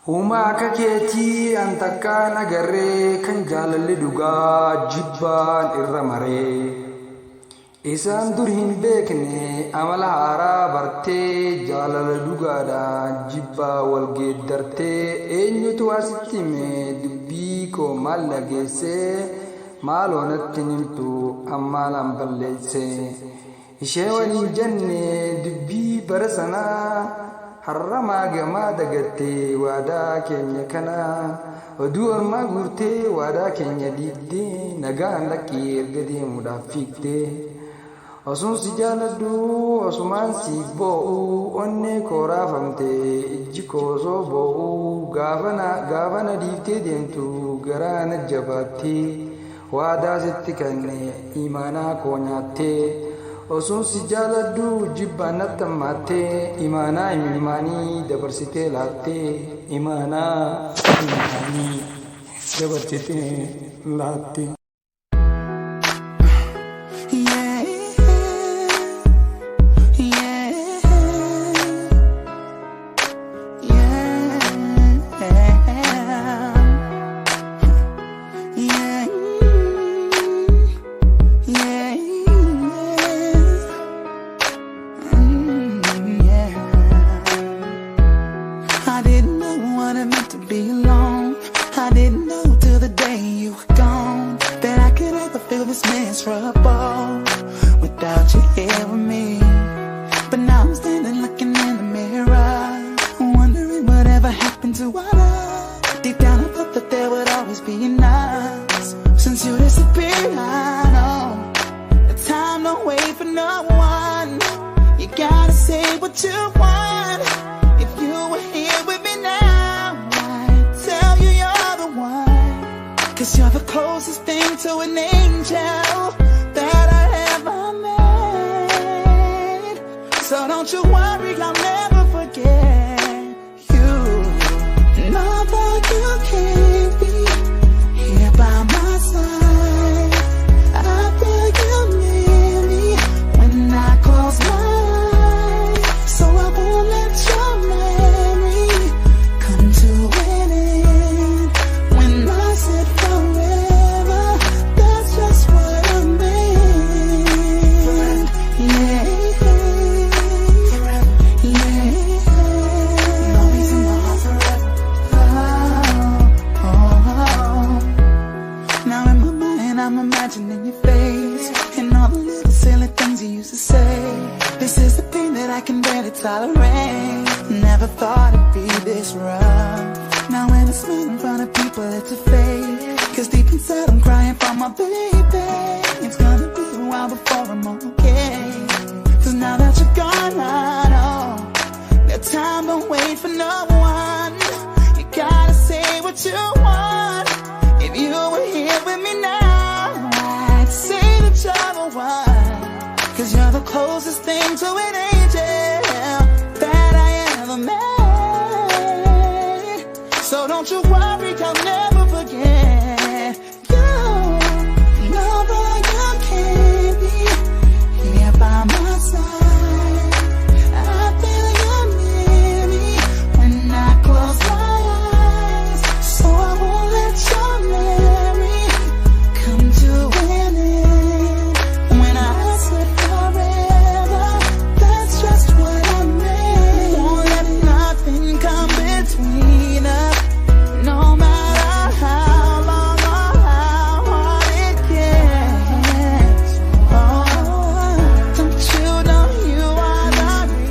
Uma akka keetii an takkaan agarree kan jaalalli dhugaa jibbaan irra maree. Isaan dur hin beekne amala haaraa bartee jaalala dhugaadhaan jibbaa wal geeddartee eenyutu asitti hime dubbii koo maal dhageessee maaloo natti himtu ammaalaan balleessee. Ishee waliin jenne dubbii bara sanaa harramaa gamaa dagattee waadaa keenya kana oduu ormaa guurtee waadaa keenya diigdee nagaan lakkii erga deemuudhaaf fiigdee. Osuun si jaaladhu osumaan siif boo'u onnee koo raafamtee ijji koo soo boo'u gaafa na dhiiftee deemtu garaa na jabaattee waadaa sitti kenne imaanaa koo nyaattee. Osuun si jaaladhu jibbaan natti hammaattee imaanaa himimmaanii dabarsitee laattee imaanaa himimmaanii dabarsitee laattee. Without you here with me, but now I'm standing looking in the mirror, wondering whatever happened to our love. Deep down I thought that there would always be an us. Since you disappeared, I know the time don't wait for no one. You gotta say what you want. If you were here with me now, I'd tell you you're the one. 'Cause you're the closest thing to an angel that I ever met. So don't you worry, I'll never forget you. And although you can't be here by my side, I feel you near me when I close my eyes. So I won't let your memory come to an end. When I said forever, that's just what I meant. Yeah. I'm imagining your face and all the little silly things you used to say. This is the pain that I can barely tolerate. Never thought it'd be this rough. Now when I smile in front of people, it's a fake. 'Cause deep inside I'm crying for my baby. It's gonna be a while before I'm okay. 'Cause now that you're gone, I know that time don't wait for no one. You gotta say what you want. If you were here with me now, you're the one. 'Cause you're the closest thing to an angel that I ever met. So don't you worry, I'll never